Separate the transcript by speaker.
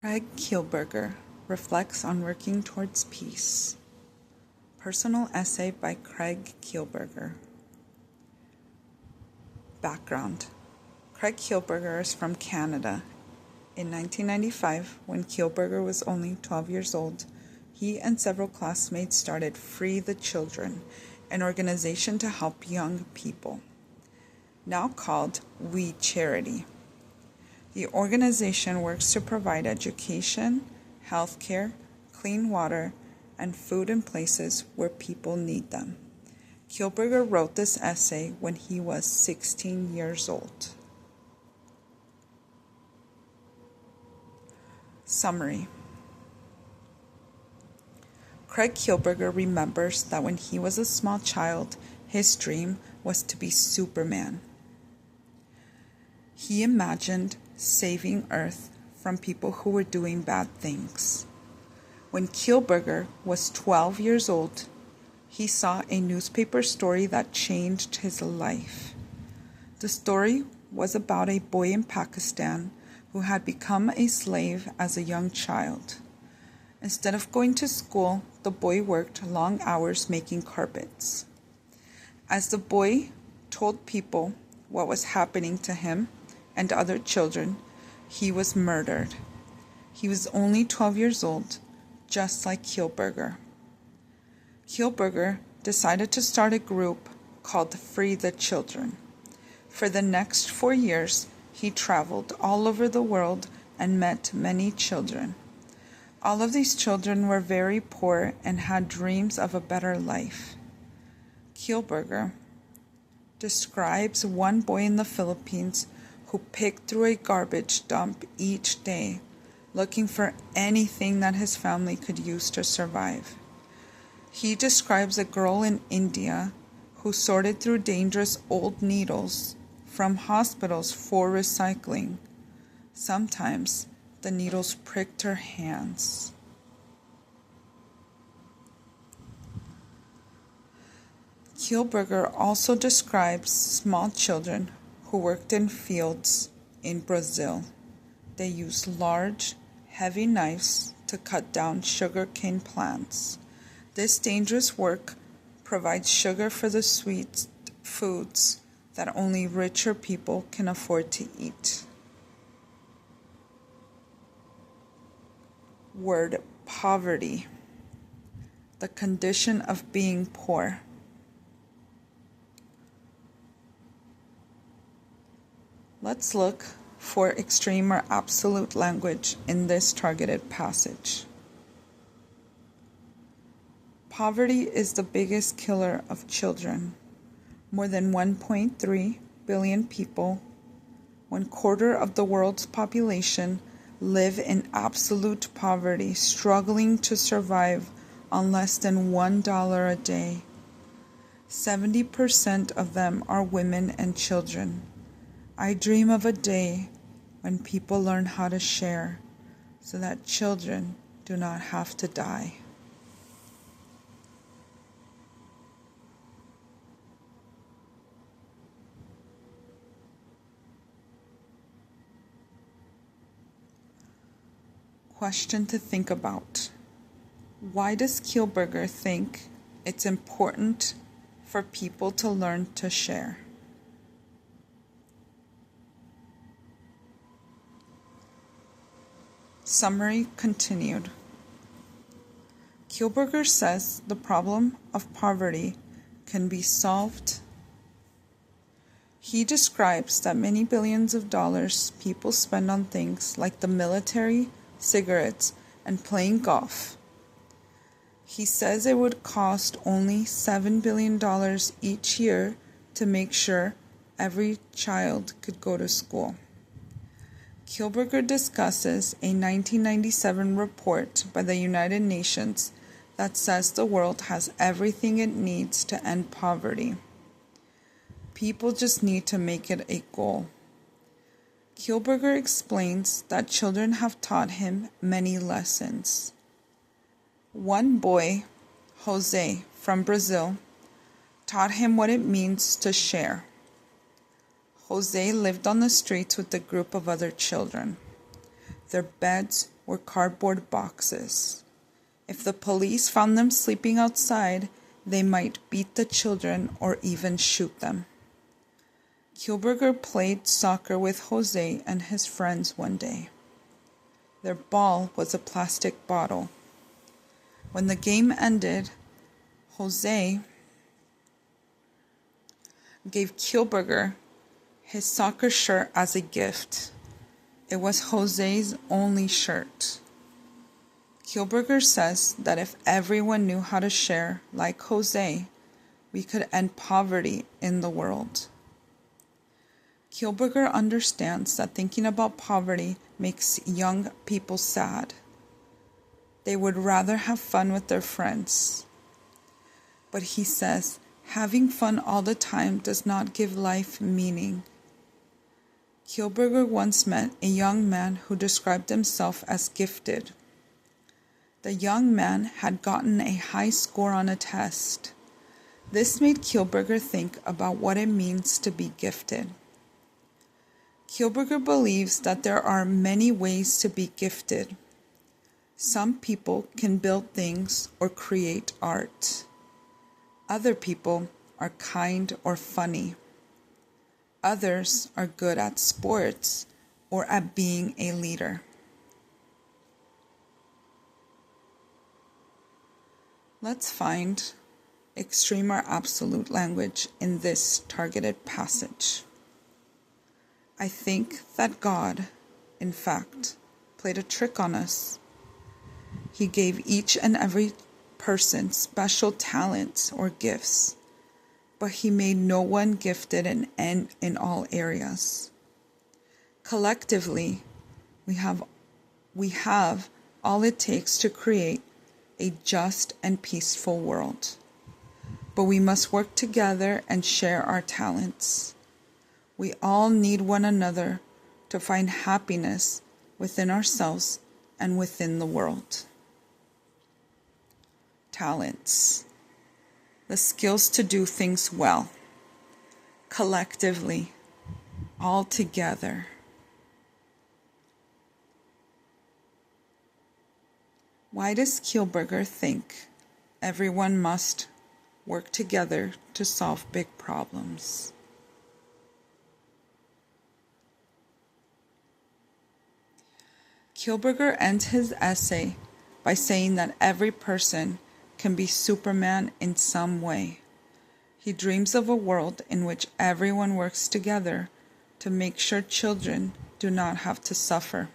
Speaker 1: Craig Kielburger reflects on working towards peace. Personal essay by Craig Kielburger. Background. Craig Kielburger is from Canada. In 1995, when Kielburger was only 12 years old, he and several classmates started Free the Children, an organization to help young people, now called We Charity. The organization works to provide education, healthcare, clean water, and food in places where people need them. Kielburger wrote this essay when he was 16 years old. Summary. Craig Kielburger remembers that when he was a small child, his dream was to be Superman. He imagined saving Earth from people who were doing bad things. When Kielburger was 12 years old, he saw a newspaper story that changed his life. The story was about a boy in Pakistan who had become a slave as a young child. Instead of going to school, the boy worked long hours making carpets. As the boy told people what was happening to him and other children, he was murdered. He was only 12 years old, just like Kielburger. Kielburger decided to start a group called Free the Children. For the next 4 years, he traveled all over the world and met many children. All of these children were very poor and had dreams of a better life. Kielburger describes one boy in the Philippines who picked through a garbage dump each day, looking for anything that his family could use to survive. He describes a girl in India who sorted through dangerous old needles from hospitals for recycling. Sometimes the needles pricked her hands. Kielburger also describes small children who worked in fields in Brazil. They used large, heavy knives to cut down sugarcane plants. This dangerous work provides sugar for the sweet foods that only richer people can afford to eat. Word poverty, the condition of being poor. Let's look for extreme or absolute language in this targeted passage. Poverty is the biggest killer of children. More than 1.3 billion people, 1/4 of the world's population, live in absolute poverty, struggling to survive on less than $1 a day. 70% of them are women and children. I dream of a day when people learn how to share so that children do not have to die. Question to think about. Why does Kielburger think it's important for people to learn to share? Summary continued. Kielburger says the problem of poverty can be solved. He describes that many billions of dollars people spend on things like the military, cigarettes, and playing golf. He says it would cost only $7 billion each year to make sure every child could go to school. Kielburger discusses a 1997 report by the United Nations that says the world has everything it needs to end poverty. People just need to make it a goal. Kielburger explains that children have taught him many lessons. One boy, Jose, from Brazil, taught him what it means to share. Jose lived on the streets with a group of other children. Their beds were cardboard boxes. If the police found them sleeping outside, they might beat the children or even shoot them. Kielburger played soccer with Jose and his friends one day. Their ball was a plastic bottle. When the game ended, Jose gave Kielburger his soccer shirt as a gift. It was Jose's only shirt. Kielburger says that if everyone knew how to share like Jose, we could end poverty in the world. Kielburger understands that thinking about poverty makes young people sad. They would rather have fun with their friends. But he says, having fun all the time does not give life meaning. Kielburger once met a young man who described himself as gifted. The young man had gotten a high score on a test. This made Kielburger think about what it means to be gifted. Kielburger believes that there are many ways to be gifted. Some people can build things or create art. Other people are kind or funny. Others are good at sports or at being a leader. Let's find extreme or absolute language in this targeted passage. I think that God, in fact, played a trick on us. He gave each and every person special talents or gifts, but he made no one gifted in all areas. Collectively, we have all it takes to create a just and peaceful world. But we must work together and share our talents. We all need one another to find happiness within ourselves and within the world. Talents. The skills to do things well. Collectively. All together. Why does Kielburger think everyone must work together to solve big problems? Kielburger ends his essay by saying that every person can be Superman in some way. He dreams of a world in which everyone works together to make sure children do not have to suffer.